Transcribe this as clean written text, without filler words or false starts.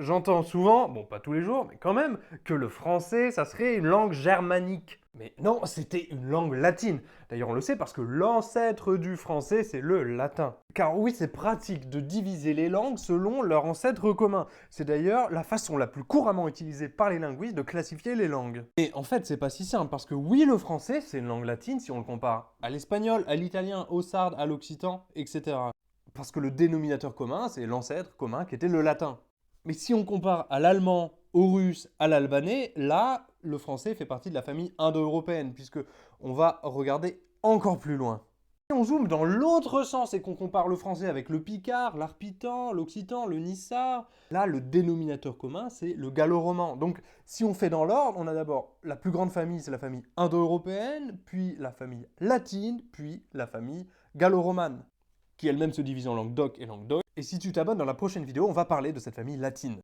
J'entends souvent, bon pas tous les jours, mais quand même, que le français, ça serait une langue germanique. Mais non, c'était une langue latine. D'ailleurs, on le sait parce que l'ancêtre du français, c'est le latin. Car oui, c'est pratique de diviser les langues selon leur ancêtre commun. C'est d'ailleurs la façon la plus couramment utilisée par les linguistes de classifier les langues. Et en fait, c'est pas si simple parce que oui, le français, c'est une langue latine si on le compare à l'espagnol, à l'italien, au sarde, à l'occitan, etc. Parce que le dénominateur commun, c'est l'ancêtre commun qui était le latin. Mais si on compare à l'allemand, au russe, à l'albanais, là, le français fait partie de la famille indo-européenne, puisque on va regarder encore plus loin. Si on zoome dans l'autre sens et qu'on compare le français avec le picard, l'arpitan, l'occitan, le nissar, là, le dénominateur commun, c'est le gallo-roman. Donc, si on fait dans l'ordre, on a d'abord la plus grande famille, c'est la famille indo-européenne, puis la famille latine, puis la famille gallo-romane, qui elle-même se divise en langue doc et langue doc. Et si tu t'abonnes, dans la prochaine vidéo, on va parler de cette famille latine.